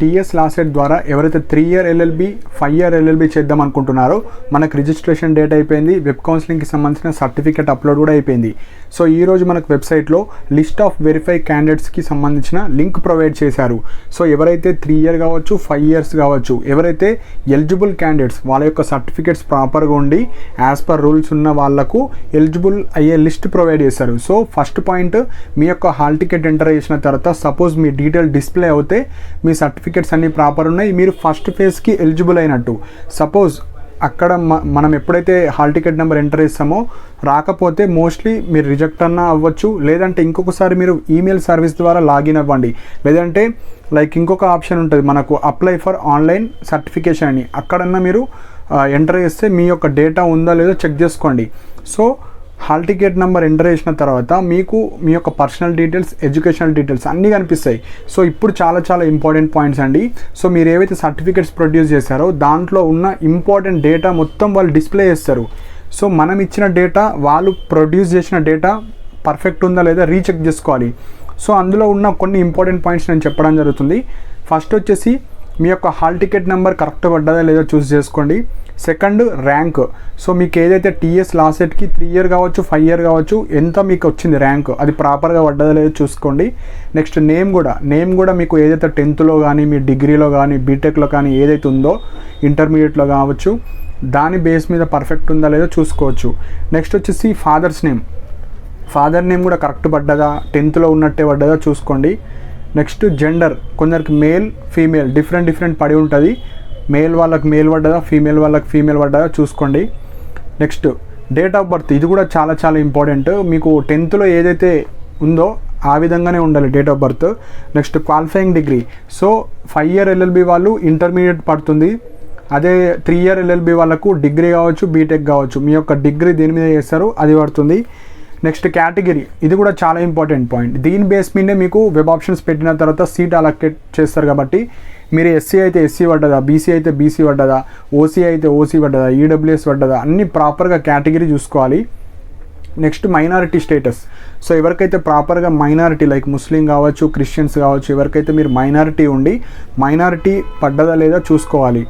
TS LAWCET ద్వారా ఎవరైతే 3 year LLB 5 year LLB చేద్దాం అనుకుంటున్నారో మనకు రిజిస్ట్రేషన్ డేట్ అయిపోయింది, వెబ్ కౌన్సిలింగ్కి సంబంధించిన సర్టిఫికేట్ అప్లోడ్ కూడా అయిపోయింది. సో ఈరోజు మనకు వెబ్సైట్లో లిస్ట్ ఆఫ్ వెరిఫై క్యాండిడేట్స్కి సంబంధించిన లింక్ ప్రొవైడ్ చేశారు. సో ఎవరైతే 3 year కావచ్చు 5 years కావచ్చు, ఎవరైతే ఎలిజిబుల్ క్యాండిడేట్స్ వాళ్ళ యొక్క సర్టిఫికేట్స్ ప్రాపర్గా ఉండి యాజ్ పర్ రూల్స్ ఉన్న వాళ్ళకు ఎలిజిబుల్ అయ్యే లిస్ట్ ప్రొవైడ్ చేశారు. సో ఫస్ట్ పాయింట్, మీ యొక్క హాల్ టికెట్ ఎంటర్ చేసిన తర్వాత సపోజ్ మీ డీటెయిల్ డిస్ప్లే అవుతే మీ సర్టిఫికేట్స్ అన్నీ ప్రాపర్ ఉన్నాయి, మీరు ఫస్ట్ ఫేజ్కి ఎలిజిబుల్ అయినట్టు. సపోజ్ అక్కడ మనం ఎప్పుడైతే హాల్ టికెట్ నెంబర్ ఎంటర్ చేస్తామో రాకపోతే మోస్ట్లీ మీరు రిజెక్ట్ అన్నా అవ్వచ్చు, లేదంటే ఇంకొకసారి మీరు ఈమెయిల్ సర్వీస్ ద్వారా లాగిన్ అవ్వండి. లేదంటే లైక్ ఇంకొక ఆప్షన్ ఉంటుంది మనకు, అప్లై ఫర్ ఆన్లైన్ సర్టిఫికేషన్ అని, అక్కడన్నా మీరు ఎంటర్ చేస్తే మీ యొక్క డేటా ఉందా లేదో చెక్ చేసుకోండి. So hall ticket number enter చేసిన తర్వాత మీకు మీ యొక్క పర్సనల్ డీటెయిల్స్, ఎడ్యుకేషనల్ డీటెయిల్స్ అన్నీ కనిపిస్తాయి. సో ఇప్పుడు చాలా ఇంపార్టెంట్ పాయింట్స్ అండి. సో మీరు ఏవైతే సర్టిఫికేట్స్ ప్రొడ్యూస్ చేశారో దాంట్లో ఉన్న ఇంపార్టెంట్ డేటా మొత్తం వాళ్ళు డిస్ప్లే చేస్తారు. సో మనం ఇచ్చిన డేటా, వాళ్ళు ప్రొడ్యూస్ చేసిన డేటా పర్ఫెక్ట్ ఉందా లేదా రీచెక్ చేసుకోవాలి. సో అందులో ఉన్న కొన్ని ఇంపార్టెంట్ పాయింట్స్ నేను చెప్పడం జరుగుతుంది. ఫస్ట్ వచ్చేసి మీ యొక్క హాల్ టికెట్ నెంబర్ కరెక్ట్ పడ్డదా లేదో చూస్ చేసుకోండి. Second, rank. సో మీకు ఏదైతే టీఎస్ లాసెట్కి 3 year కావచ్చు 5 year కావచ్చు ఎంత మీకు వచ్చింది ర్యాంక్, అది ప్రాపర్గా పడ్డదా లేదో చూసుకోండి. నెక్స్ట్ నేమ్ కూడా మీకు ఏదైతే 10thలో కానీ మీ డిగ్రీలో కానీ బీటెక్లో కానీ ఏదైతే ఉందో, ఇంటర్మీడియట్లో కావచ్చు, దాని బేస్ మీద పర్ఫెక్ట్ ఉందా లేదో చూసుకోవచ్చు. నెక్స్ట్ వచ్చేసి ఫాదర్ నేమ్ కూడా కరెక్ట్ పడ్డదా, 10thలో ఉన్నట్టే పడ్డదా చూసుకోండి. నెక్స్ట్ జెండర్, కొందరికి మేల్ ఫీమేల్ డిఫరెంట్ పడి ఉంటుంది. మేల్ వాళ్ళకి మేల్ పడ్డదా, ఫీమేల్ వాళ్ళకి ఫీమేల్ పడ్డదా చూసుకోండి. నెక్స్ట్ డేట్ ఆఫ్ బర్త్, ఇది కూడా చాలా ఇంపార్టెంట్. మీకు 10thలో ఏదైతే ఉందో ఆ విధంగానే ఉండాలి date of birth. Next qualifying degree, so 5 year LLB వాళ్ళు ఇంటర్మీడియట్ పడుతుంది, అదే 3 year LLB వాళ్ళకు డిగ్రీ కావచ్చు బీటెక్ కావచ్చు, మీ యొక్క డిగ్రీ దేని మీద చేస్తారు అది పడుతుంది. నెక్స్ట్ కేటగిరీ, ఇది కూడా చాలా ఇంపార్టెంట్ పాయింట్. దీని బేస్ మీదే మీకు వెబ్ ఆప్షన్స్ పెట్టిన తర్వాత సీట్ అలొకేట్ చేస్తారు. కాబట్టి మీరు ఎస్సీ అయితే ఎస్సీ పడ్డదా, బీసీ అయితే బీసీ పడ్డదా, ఓసీ అయితే ఓసీ పడ్డదా, ఈడబ్ల్యూఎస్ పడ్డదా, అన్నీ ప్రాపర్గా కేటగిరీ చూసుకోవాలి. నెక్స్ట్ మైనారిటీ స్టేటస్, సో ఎవరికైతే ప్రాపర్గా మైనారిటీ లైక్ ముస్లిం కావచ్చు, క్రిస్టియన్స్ కావచ్చు, ఎవరికైతే మీరు మైనారిటీ ఉండి మైనారిటీ పడ్డదా లేదా చూసుకోవాలి.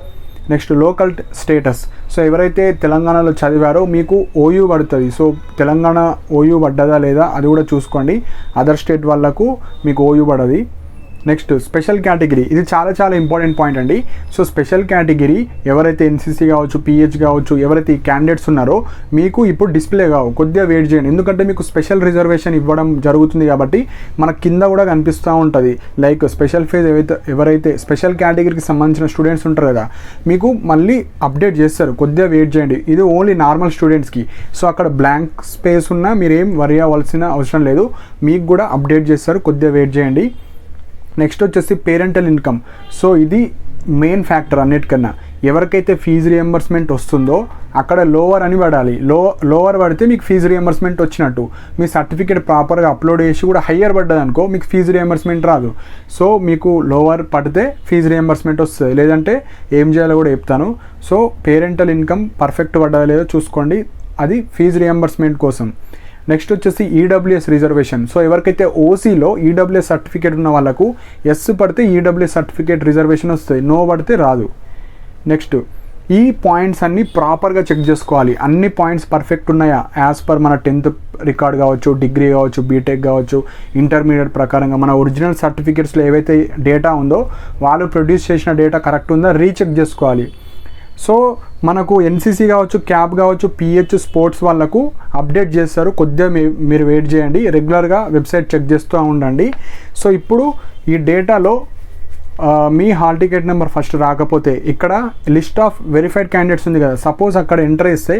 నెక్స్ట్ లోకల్ స్టేటస్, సో ఎవరైతే తెలంగాణలో చదివారో మీకు ఓయూ పడుతుంది. సో తెలంగాణ ఓయూ పడ్డదా లేదా అది కూడా చూసుకోండి. అదర్ స్టేట్ వాళ్ళకు మీకు ఓయూ పడది. నెక్స్ట్ స్పెషల్ కేటగిరీ, ఇది చాలా ఇంపార్టెంట్ పాయింట్ అండి. సో స్పెషల్ కేటగిరీ ఎవరైతే ఎన్సీసీ కావచ్చు, పిహెచ్ కావచ్చు, ఎవరైతే ఈ క్యాండిడేట్స్ ఉన్నారో మీకు ఇప్పుడు డిస్ప్లే కావు, కొద్దిగా వెయిట్ చేయండి. ఎందుకంటే మీకు స్పెషల్ రిజర్వేషన్ ఇవ్వడం జరుగుతుంది కాబట్టి మన కింద కూడా కనిపిస్తూ ఉంటుంది. లైక్ స్పెషల్ ఫేజ్ ఎవరైతే స్పెషల్ కేటగిరీకి సంబంధించిన స్టూడెంట్స్ ఉంటారు కదా, మీకు మళ్ళీ అప్డేట్ చేస్తారు, కొద్దిగా వెయిట్ చేయండి. ఇది ఓన్లీ నార్మల్ స్టూడెంట్స్కి. సో అక్కడ బ్లాంక్ స్పేస్ ఉన్నా మీరేం వరి అవ్వాల్సిన అవసరం లేదు, మీకు కూడా అప్డేట్ చేస్తారు, కొద్దిగా వెయిట్ చేయండి. నెక్స్ట్ వచ్చేసి పేరెంటల్ ఇన్కమ్, సో ఇది మెయిన్ ఫ్యాక్టర్ అన్నిటికన్నా. ఎవరికైతే ఫీజు రియంబర్స్మెంట్ వస్తుందో అక్కడ లోవర్ అని పడాలి. లోవర్ పడితే మీకు ఫీజు రియంబర్స్మెంట్ వచ్చినట్టు. మీ సర్టిఫికేట్ ప్రాపర్గా అప్లోడ్ చేసి కూడా హయ్యర్ పడ్డది అనుకో మీకు ఫీజు రియంబర్స్మెంట్ రాదు. సో మీకు లోవర్ పడితే ఫీజు రియంబర్స్మెంట్ వస్తుంది, లేదంటే ఏం చేయాలో కూడా చెప్తాను. సో పేరెంటల్ ఇన్కమ్ పర్ఫెక్ట్ పడ్డదా లేదో చూసుకోండి, అది ఫీజు రియంబర్స్మెంట్ కోసం. నెక్స్ట్ వచ్చేసి ఈడబ్ల్యూఎస్ రిజర్వేషన్, సో ఎవరికైతే ఓసీలో ఈడబ్ల్యూఎస్ సర్టిఫికేట్ ఉన్న వాళ్ళకు ఎస్ పడితే ఈడబ్ల్యూఎస్ సర్టిఫికేట్ రిజర్వేషన్ వస్తుంది, నో పడితే రాదు. నెక్స్ట్ ఈ పాయింట్స్ అన్నీ ప్రాపర్గా చెక్ చేసుకోవాలి, అన్ని పాయింట్స్ పర్ఫెక్ట్ ఉన్నాయా యాజ్ పర్ మన 10th రికార్డ్ కావచ్చు, డిగ్రీ కావచ్చు, బీటెక్ కావచ్చు, ఇంటర్మీడియట్ ప్రకారంగా మన ఒరిజినల్ సర్టిఫికేట్స్లో ఏవైతే డేటా ఉందో వాళ్ళు ప్రొడ్యూస్ చేసిన డేటా కరెక్ట్ ఉందా రీచెక్ చేసుకోవాలి. సో మనకు ఎన్సీసీ కావచ్చు, క్యాప్ కావచ్చు, పిహెచ్ స్పోర్ట్స్ వాళ్ళకు అప్డేట్ చేస్తారు, కొద్దిగా మీరు వెయిట్ చేయండి, రెగ్యులర్గా వెబ్సైట్ చెక్ చేస్తూ ఉండండి. సో ఇప్పుడు ఈ డేటాలో మీ హాల్ టికెట్ నెంబర్ ఫస్ట్ రాకపోతే ఇక్కడ లిస్ట్ ఆఫ్ వెరిఫైడ్ క్యాండిడేట్స్ ఉంది కదా, సపోజ్ అక్కడ ఎంటర్ చేస్తే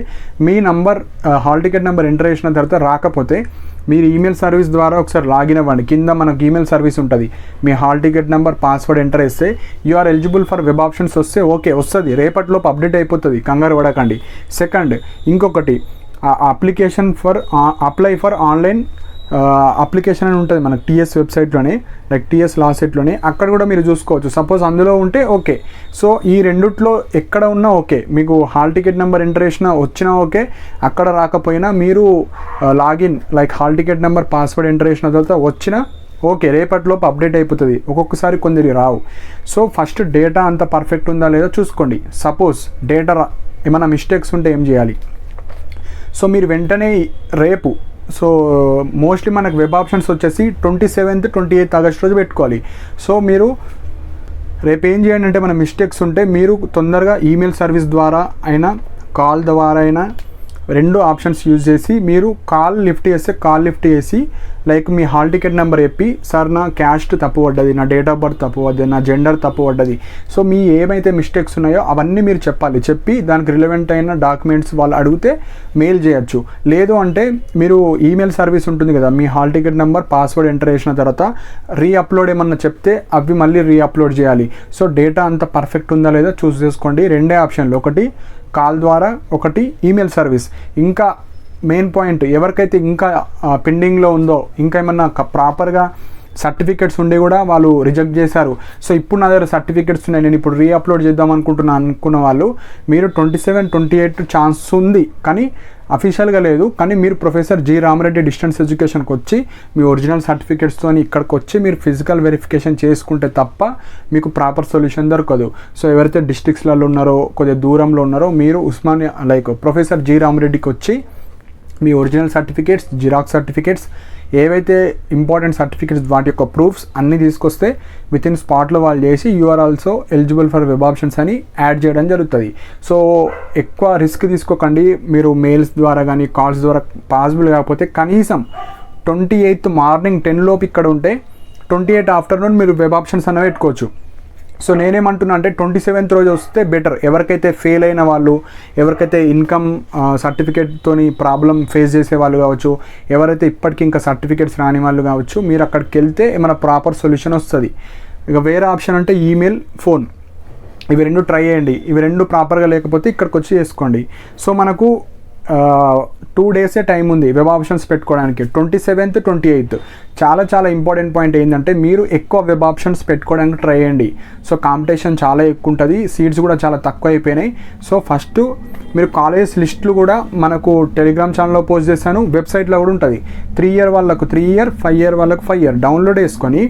మీ number hall ticket number enter చేసిన తర్వాత రాకపోతే మీరు ఈమెయిల్ సర్వీస్ ద్వారా ఒకసారి లాగిన్ అవ్వండి. కింద మనకు ఈమెయిల్ సర్వీస్ ఉంటుంది, మీ hall ticket number password enter చేస్తే you are eligible for web options వస్తే ఓకే వస్తుంది, రేపటిలోపు అప్డేట్ అయిపోతుంది, కంగారు పడకండి. సెకండ్ ఇంకొకటి application for apply for online application అని ఉంటుంది మనకు టీఎస్ వెబ్సైట్లోనే, లైక్ టీఎస్ లాసెట్లోనే, అక్కడ కూడా మీరు చూసుకోవచ్చు. సపోజ్ అందులో ఉంటే ఓకే. సో ఈ రెండిట్లో ఎక్కడ ఉన్నా ఓకే, మీకు హాల్ టికెట్ నెంబర్ ఎంటర్ చేసినా వచ్చినా ఓకే, అక్కడ రాకపోయినా మీరు login like hall ticket number password enter చేసిన తర్వాత వచ్చినా ఓకే, రేపటిలోపు అప్డేట్ అయిపోతుంది. ఒక్కొక్కసారి కొందరి రావు. సో ఫస్ట్ డేటా అంత పర్ఫెక్ట్ ఉందా లేదో చూసుకోండి. సపోజ్ డేటా ఏమైనా మిస్టేక్స్ ఉంటే ఏం చేయాలి? సో మీరు వెంటనే రేపు, సో మోస్ట్లీ మనకు వెబ్ ఆప్షన్స్ వచ్చేసి 27th 28th ఆగస్ట్ రోజు పెట్టుకోవాలి. సో మీరు రేపు ఏం చేయండి అంటే, మన మిస్టేక్స్ ఉంటే మీరు తొందరగా ఈమెయిల్ సర్వీస్ ద్వారా అయినా కాల్ ద్వారా అయినా 2 ఆప్షన్స్ యూజ్ చేసి మీరు కాల్ లిఫ్ట్ చేసి లైక్ మీ హాల్ టికెట్ నెంబర్ చెప్పి, సార్ నా క్యాస్ట్ తప్పు పడ్డది, నా డేట్ ఆఫ్ బర్త్ తప్పు పడ్డది, నా జెండర్ తప్పు పడ్డది, సో మీ ఏమైతే మిస్టేక్స్ ఉన్నాయో అవన్నీ మీరు చెప్పి దానికి రిలవెంట్ అయిన డాక్యుమెంట్స్ వాళ్ళు అడిగితే మెయిల్ చేయొచ్చు. లేదు అంటే మీరు ఈమెయిల్ సర్వీస్ ఉంటుంది కదా, మీ hall ticket number password enter చేసిన తర్వాత రీఅప్లోడ్ ఏమన్నా చెప్తే అవి మళ్ళీ రీఅప్లోడ్ చేయాలి. సో డేటా అంత పర్ఫెక్ట్ ఉందా లేదా చూస్ చేసుకోండి. 2 ఆప్షన్లు, ఒకటి కాల్ ద్వారా, ఒకటి ఈమెయిల్ సర్వీస్. ఇంకా మెయిన్ పాయింట్, ఎవరికైతే ఇంకా పెండింగ్లో ఉందో, ఇంకా ఏమన్నా ప్రాపర్గా సర్టిఫికెట్స్ ఉండి కూడా వాళ్ళు రిజెక్ట్ చేశారు, సో ఇప్పుడు నా దగ్గర సర్టిఫికెట్స్ ఉన్నాయి, నేను ఇప్పుడు రీఅప్లోడ్ చేద్దాం అనుకున్న వాళ్ళు, మీరు 27, 28 ఛాన్స్ ఉంది కానీ అఫీషియల్గా లేదు. కానీ మీరు ప్రొఫెసర్ జి రామరెడ్డి డిస్టెన్స్ ఎడ్యుకేషన్కి వచ్చి మీ ఒరిజినల్ సర్టిఫికేట్స్తో ఇక్కడికి వచ్చి మీరు ఫిజికల్ వెరిఫికేషన్ చేసుకుంటే తప్ప మీకు ప్రాపర్ సొల్యూషన్ దొరకదు. సో ఎవరైతే డిస్ట్రిక్ట్స్లలో ఉన్నారో, కొద్దిగా దూరంలో ఉన్నారో, మీరు ఉస్మానియా లైక్ ప్రొఫెసర్ జి రామరెడ్డికి వచ్చి మీ ఒరిజినల్ సర్టిఫికేట్స్, జిరాక్స్ సర్టిఫికేట్స్, ఏవైతే ఇంపార్టెంట్ సర్టిఫికేట్స్ వాటి యొక్క ప్రూఫ్స్ అన్నీ తీసుకొస్తే విత్ ఇన్ స్పాట్లో వాళ్ళు చేసి you are also eligible for web options అని యాడ్ చేయడం జరుగుతుంది. సో ఎక్కువ రిస్క్ తీసుకోకండి. మీరు మెయిల్స్ ద్వారా కానీ కాల్స్ ద్వారా పాసిబుల్ కాకపోతే కనీసం 28th మార్నింగ్ 10 లోపు ఇక్కడ ఉంటే 28 ఆఫ్టర్నూన్ మీరు వెబ్ ఆప్షన్స్ అనేవి పెట్టుకోవచ్చు. సో నేనేమంటున్నా అంటే 27th రోజు వస్తే బెటర్. ఎవరికైతే ఫెయిల్ అయిన వాళ్ళు, ఎవరికైతే ఇన్కమ్ సర్టిఫికేట్తోని ప్రాబ్లం ఫేస్ చేసే వాళ్ళు కావచ్చు, ఎవరైతే ఇప్పటికీ ఇంకా సర్టిఫికేట్స్ రాని వాళ్ళు కావచ్చు, మీరు అక్కడికి వెళ్తే ఏమైనా ప్రాపర్ సొల్యూషన్ వస్తుంది. ఇక వేరే ఆప్షన్ అంటే ఈమెయిల్, ఫోన్, ఇవి 2 ట్రై చేయండి. ఇవి 2 ప్రాపర్గా లేకపోతే ఇక్కడికి వచ్చి చేసుకోండి. సో మనకు 2 డేసే టైం ఉంది వెబ్ ఆప్షన్స్ పెట్టుకోవడానికి, 27th 28th. చాలా ఇంపార్టెంట్ పాయింట్ ఏంటంటే, మీరు ఎక్కువ వెబ్ ఆప్షన్స్ పెట్టుకోవడానికి ట్రై చేయండి. సో కాంపిటీషన్ చాలా ఎక్కువ ఉంటుంది, సీట్స్ కూడా చాలా తక్కువ అయిపోయినాయి. సో ఫస్ట్ మీరు కాలేజ్ లిస్టులు కూడా మనకు టెలిగ్రామ్ ఛానల్లో పోస్ట్ చేశాను, వెబ్సైట్లో కూడా ఉంటుంది. 3 year వాళ్ళకు 3 year, 5 year వాళ్ళకు 5 year డౌన్లోడ్ చేసుకొని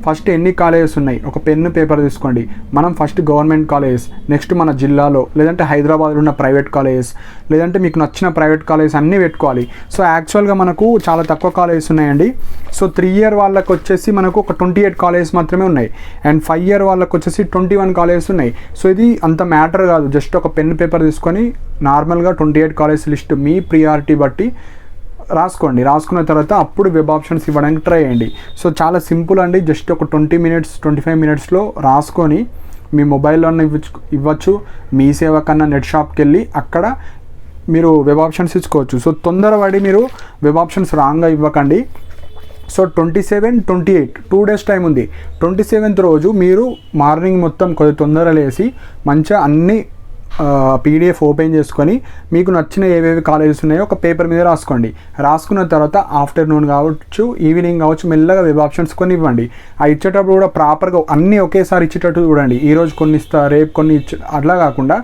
ఫస్ట్ ఎన్ని కాలేజెస్ ఉన్నాయి ఒక పెన్ను పేపర్ తీసుకోండి. మనం ఫస్ట్ గవర్నమెంట్ కాలేజెస్, నెక్స్ట్ మన జిల్లాలో లేదంటే హైదరాబాద్లో ఉన్న ప్రైవేట్ కాలేజెస్, లేదంటే మీకు నచ్చిన ప్రైవేట్ కాలేజెస్ అన్నీ పెట్టుకోవాలి. సో యాక్చువల్గా మనకు చాలా తక్కువ కాలేజెస్ ఉన్నాయండి. సో 3 year వాళ్ళకి వచ్చేసి మనకు ఒక 28 కాలేజెస్ మాత్రమే ఉన్నాయి, అండ్ 5 year వాళ్ళకి వచ్చేసి 21 కాలేజెస్ ఉన్నాయి. సో ఇది అంత మ్యాటర్ కాదు, జస్ట్ ఒక పెన్ పేపర్ తీసుకొని నార్మల్గా 28 కాలేజ్ లిస్ట్ మీ ప్రియారిటీ బట్టి రాసుకోండి. రాసుకున్న తర్వాత అప్పుడు వెబ్ ఆప్షన్స్ ఇవ్వడానికి ట్రై చేయండి. సో చాలా సింపుల్ అండి, జస్ట్ ఒక 20 minutes 25 minutesలో రాసుకొని మీ మొబైల్లో ఇవ్వచ్చు, మీ సేవ కన్నా నెట్ షాప్కి వెళ్ళి అక్కడ మీరు వెబ్ ఆప్షన్స్ ఇచ్చుకోవచ్చు. సో తొందరపడి మీరు వెబ్ ఆప్షన్స్ రాంగ్గా ఇవ్వకండి. సో 27, 28 2 days టైం ఉంది. 27th రోజు మీరు మార్నింగ్ మొత్తం కొద్దిగా తొందరగా లేసి మంచిగా అన్ని పీడిఎఫ్ ఓపెన్ చేసుకొని మీకు నచ్చిన ఏవేవి కాలేజెస్ ఉన్నాయో ఒక పేపర్ మీద రాసుకోండి. రాసుకున్న తర్వాత ఆఫ్టర్నూన్ కావచ్చు, ఈవినింగ్ కావచ్చు, మెల్లగా వెబ్ ఆప్షన్స్ కొన్ని ఇవ్వండి. ఆ ఇచ్చేటప్పుడు కూడా ప్రాపర్గా అన్నీ ఒకేసారి ఇచ్చేటట్టు చూడండి. ఈరోజు కొన్ని ఇస్తా, రేపు కొన్ని అట్లా కాకుండా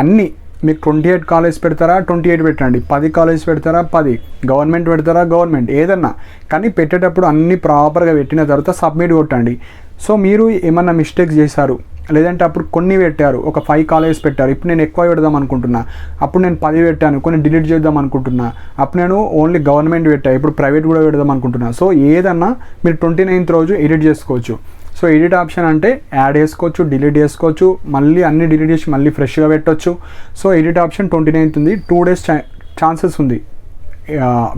అన్నీ మీకు 28 కాలేజ్ పెడతారా 28 పెట్టండి, 10 కాలేజ్ పెడతారా 10, గవర్నమెంట్ పెడతారా గవర్నమెంట్, ఏదన్నా కానీ పెట్టేటప్పుడు అన్నీ ప్రాపర్గా పెట్టిన తర్వాత సబ్మిట్ కొట్టండి. సో మీరు ఏమన్నా మిస్టేక్స్ చేశారు, లేదంటే అప్పుడు కొన్ని పెట్టారు, ఒక 5 కాలేజెస్ పెట్టారు, ఇప్పుడు నేను ఎక్కువ పెడదాం అనుకుంటున్నా, అప్పుడు నేను 10 పెట్టాను, కొన్ని డిలీట్ చేద్దాం అనుకుంటున్నా, అప్పుడు నేను ఓన్లీ గవర్నమెంట్ పెట్టాను, ఇప్పుడు ప్రైవేట్ కూడా పెడదాం అనుకుంటున్నా. సో ఏదన్నా మీరు 29th రోజు ఎడిట్ చేసుకోవచ్చు. సో ఎడిట్ ఆప్షన్ అంటే యాడ్ చేసుకోవచ్చు, డిలీట్ చేసుకోవచ్చు, మళ్ళీ అన్ని డిలీట్ చేసి మళ్ళీ ఫ్రెష్గా పెట్టవచ్చు. సో ఎడిట్ ఆప్షన్ 29th ఉంది, 2 days ఛాన్సెస్ ఉంది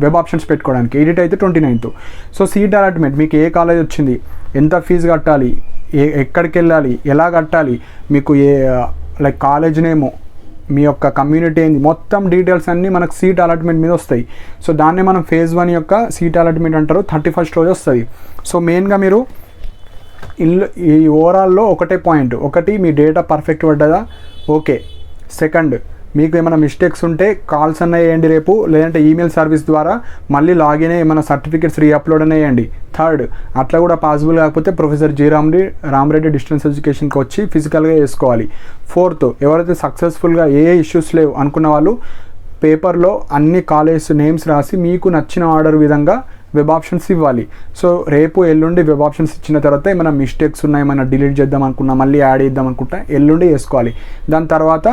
వెబ్ ఆప్షన్స్ పెట్టుకోవడానికి. ఎడిట్ అయితే 29th. సో సీట్ అలాట్మెంట్, మీకు ఏ కాలేజ్ వచ్చింది, ఎంత ఫీజు కట్టాలి, ఎక్కడికి వెళ్ళాలి, ఎలా కట్టాలి, మీకు ఏ లైక్ కాలేజ్ నేమో, మీ యొక్క కమ్యూనిటీ ఏంది, మొత్తం డీటెయిల్స్ అన్నీ మనకు సీట్ అలాట్మెంట్ మీద వస్తాయి. సో దాన్నే మనం phase 1 యొక్క సీట్ అలాట్మెంట్ అంటారు. 31st రోజు వస్తుంది. సో మెయిన్గా మీరు ఈ ఓవరాల్లో ఒకటే పాయింట్, ఒకటి మీ డేటా పర్ఫెక్ట్ పడ్డదా, ఓకే. సెకండ్, మీకు ఏమైనా మిస్టేక్స్ ఉంటే కాల్స్ అన్న వేయండి రేపు, లేదంటే ఈమెయిల్ సర్వీస్ ద్వారా మళ్ళీ లాగిన్ అయ్యి ఏమైనా సర్టిఫికేట్స్ రీఅప్లోడ్ అన్న వేయండి. థర్డ్, అట్లా కూడా పాసిబుల్ కాకపోతే ప్రొఫెసర్ జి రామరెడ్డి డిస్టెన్స్ ఎడ్యుకేషన్కి వచ్చి ఫిజికల్గా వేసుకోవాలి. ఫోర్త్, ఎవరైతే సక్సెస్ఫుల్గా ఏ ఇష్యూస్ లేవు అనుకున్న వాళ్ళు పేపర్లో అన్ని కాలేజ్ నేమ్స్ రాసి మీకు నచ్చిన ఆర్డర్ విధంగా వెబ్ ఆప్షన్స్ ఇవ్వాలి. సో రేపు ఎల్లుండి వెబ్ ఆప్షన్స్ ఇచ్చిన తర్వాత ఏమైనా మిస్టేక్స్ ఉన్నాయి, ఏమైనా డిలీట్ చేద్దాం అనుకున్నా, మళ్ళీ యాడ్ చేద్దాం అనుకుంటా ఎల్లుండి వేసుకోవాలి. దాని తర్వాత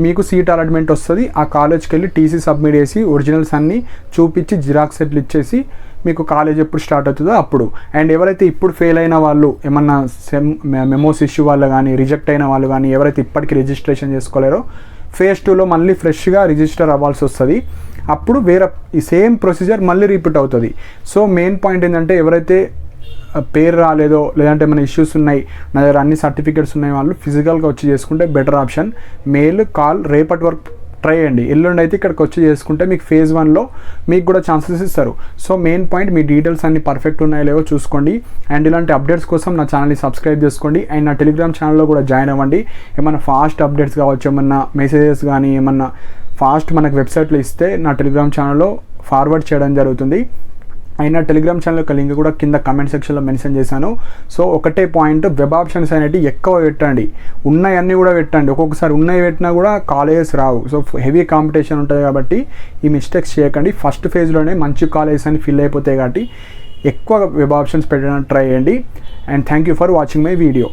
మీకు సీట్ అలాట్మెంట్ వస్తుంది. ఆ కాలేజ్కి వెళ్ళి టీసీ సబ్మిట్ చేసి ఒరిజినల్స్ అన్నీ చూపించి జిరాక్స్ సెట్లు ఇచ్చేసి మీకు కాలేజ్ ఎప్పుడు స్టార్ట్ అవుతుందో అప్పుడు. అండ్ ఎవరైతే ఇప్పుడు ఫెయిల్ అయిన వాళ్ళు, ఏమన్నా మెమోస్ ఇష్యూ వాళ్ళు కానీ, రిజెక్ట్ అయిన వాళ్ళు కానీ, ఎవరైతే ఇప్పటికీ రిజిస్ట్రేషన్ చేసుకోలేరో ఫేజ్ 2లో మళ్ళీ ఫ్రెష్గా రిజిస్టర్ అవ్వాల్సి వస్తుంది. అప్పుడు వేరే ఈ సేమ్ ప్రొసీజర్ మళ్ళీ రిపీట్ అవుతుంది. సో మెయిన్ పాయింట్ ఏంటంటే ఎవరైతే పేరు రాలేదో, లేదంటే ఏమైనా ఇష్యూస్ ఉన్నాయి, నా దగ్గర అన్ని సర్టిఫికేట్స్ ఉన్నాయి, వాళ్ళు ఫిజికల్గా వచ్చి చేసుకుంటే బెటర్ ఆప్షన్. మెయిల్, కాల్ రేపటి వరకు ట్రై చేయండి. ఎల్లుండి అయితే ఇక్కడికి వచ్చి చేసుకుంటే మీకు ఫేజ్ 1లో మీకు కూడా ఛాన్సెస్ ఇస్తారు. సో మెయిన్ పాయింట్ మీ డీటెయిల్స్ అన్ని పర్ఫెక్ట్ ఉన్నాయో లేవో చూసుకోండి. అండ్ ఇలాంటి అప్డేట్స్ కోసం నా ఛానల్ని సబ్స్క్రైబ్ చేసుకోండి. అండ్ నా టెలిగ్రామ్ ఛానల్లో కూడా జాయిన్ అవ్వండి. ఏమన్నా ఫాస్ట్ అప్డేట్స్ కావచ్చు, ఏమన్నా మెసేజెస్ కానీ ఏమన్నా ఫాస్ట్ మనకు వెబ్సైట్లో ఇస్తే నా టెలిగ్రామ్ ఛానల్లో ఫార్వర్డ్ చేయడం జరుగుతుంది. అయినా టెలిగ్రామ్ ఛానల్ యొక్క లింక్ కూడా కింద కమెంట్ సెక్షన్లో మెన్షన్ చేశాను. సో ఒకటే పాయింట్, వెబ్ ఆప్షన్స్ అనేవి ఎక్కువ పెట్టండి, ఉన్నాయన్నీ కూడా పెట్టండి. ఒక్కొక్కసారి ఉన్నాయి పెట్టినా కూడా కాలేజెస్ రావు. సో హెవీ కాంపిటీషన్ ఉంటుంది కాబట్టి ఈ మిస్టేక్స్ చేయకండి. ఫస్ట్ ఫేజ్లోనే మంచి కాలేజెస్ అని ఫిల్ అయిపోతాయి కాబట్టి ఎక్కువ వెబ్ ఆప్షన్స్ పెట్టడానికి ట్రై చేయండి. And thank you for watching my video.